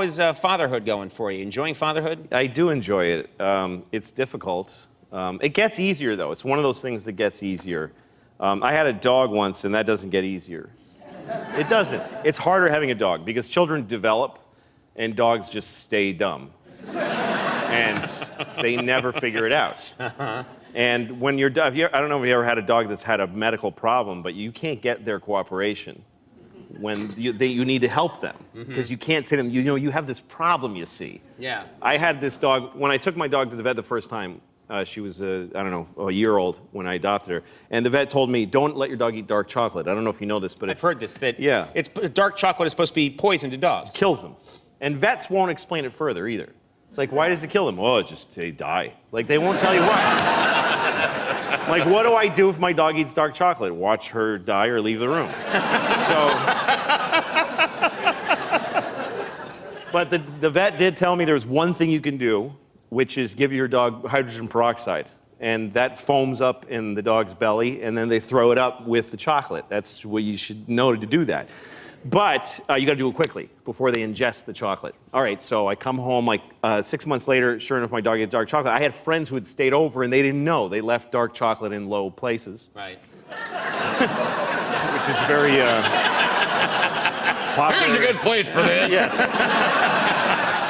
is fatherhood going for you? Enjoying fatherhood? I do enjoy it. It's difficult. It gets easier, though. It's one of those things that gets easier. I had a dog once, and that doesn't get easier. It doesn't. It's harder having a dog because children develop, and dogs just stay dumb. And they never figure it out. And when you're, I don't know if you ever had a dog that's had a medical problem, but you can't get their cooperation when you need to help them because you can't say to them, you have this problem, you see. Yeah. I had this dog, when I took my dog to the vet the first time, she was, I don't know, a year old when I adopted her. And the vet told me, don't let your dog eat dark chocolate. I don't know if you know this, but I've heard this, that yeah. Dark chocolate is supposed to be poison to dogs. It kills them. And vets won't explain it further either. It's like, why does it kill them? Well, they die. Like, they won't tell you why. Like, what do I do if my dog eats dark chocolate? Watch her die or leave the room. But the vet did tell me there's one thing you can do, which is give your dog hydrogen peroxide. And that foams up in the dog's belly, and then they throw it up with the chocolate. That's what you should know to do that. But you got to do it quickly before they ingest the chocolate. All right, so I come home like 6 months later. Sure enough, my dog ate dark chocolate. I had friends who had stayed over, and they didn't know. They left dark chocolate in low places. Right. Which is very popular. Here's a good place for this. Yes.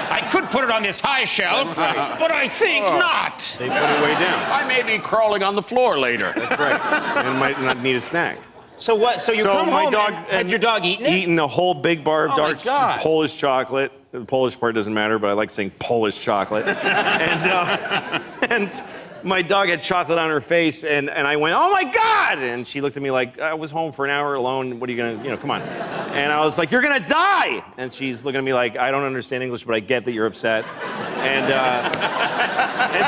I could put it on this high shelf, but I think not. They put it way down. I may be crawling on the floor later. That's right. And might not need a snack. So what? So you come home and had your dog eaten it? Eating a whole big bar of dark God. Polish chocolate. The Polish part doesn't matter, but I like saying Polish chocolate. And my dog had chocolate on her face, and I went, oh my God! And she looked at me like, I was home for an hour alone. What are you gonna, come on. And I was like, you're gonna die! And she's looking at me like, I don't understand English, but I get that you're upset. And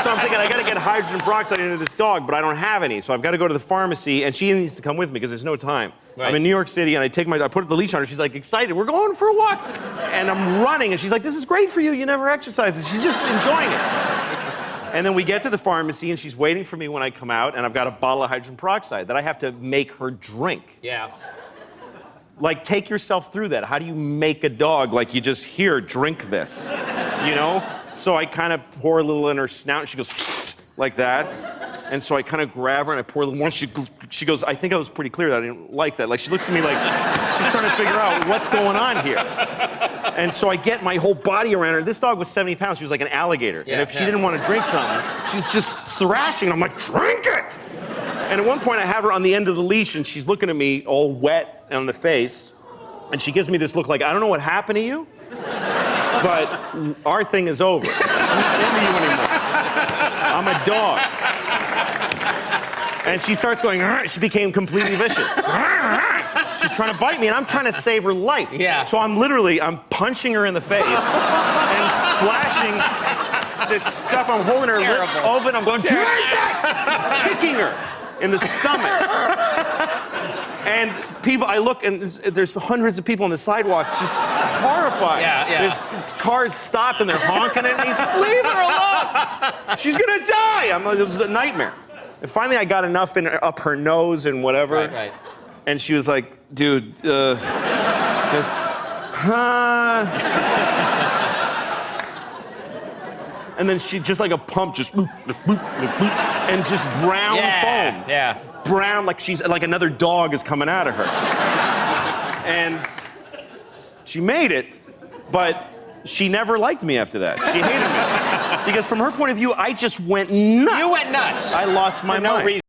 so I'm thinking, I gotta get hydrogen peroxide into this dog, but I don't have any. So I've gotta go to the pharmacy, and she needs to come with me because there's no time. Right. I'm in New York City, and I put the leash on her. She's like, excited, we're going for a walk. And I'm running, and she's like, this is great for you. You never exercise. And she's just enjoying it. And then we get to the pharmacy, and she's waiting for me when I come out, and I've got a bottle of hydrogen peroxide that I have to make her drink. Yeah. Like, take yourself through that. How do you make a dog, like, you just, here, drink this, So I kind of pour a little in her snout, and she goes, like that. And so I kind of grab her, and I pour a little more. She goes, I think I was pretty clear that I didn't like that. Like, she looks at me like, she's trying to figure out what's going on here. And so I get my whole body around her. This dog was 70 pounds. She was like an alligator. Yeah, and if she didn't want to drink something, she's just thrashing. I'm like, drink it! And at one point, I have her on the end of the leash, and she's looking at me all wet on the face. And she gives me this look like, I don't know what happened to you, but our thing is over. I'm not into you anymore. I'm a dog. And she starts going, she became completely vicious. She's trying to bite me, and I'm trying to save her life. Yeah. So I'm punching her in the face and splashing this stuff. I'm holding her lip open. I'm going, drink that! Kicking her in the stomach. And I look, and there's hundreds of people on the sidewalk just horrified. Yeah. There's cars stopped, and they're honking at me. Leave her alone! She's gonna die! It was a nightmare. And finally, I got enough up her nose and whatever. Right. And she was like, dude, just, And then she, just like a pump, just, and just brown foam. Yeah. Brown, like she's, like another dog is coming out of her. And she made it, but she never liked me after that. She hated me. Because from her point of view, I just went nuts. You went nuts. I lost my mind. For no reason.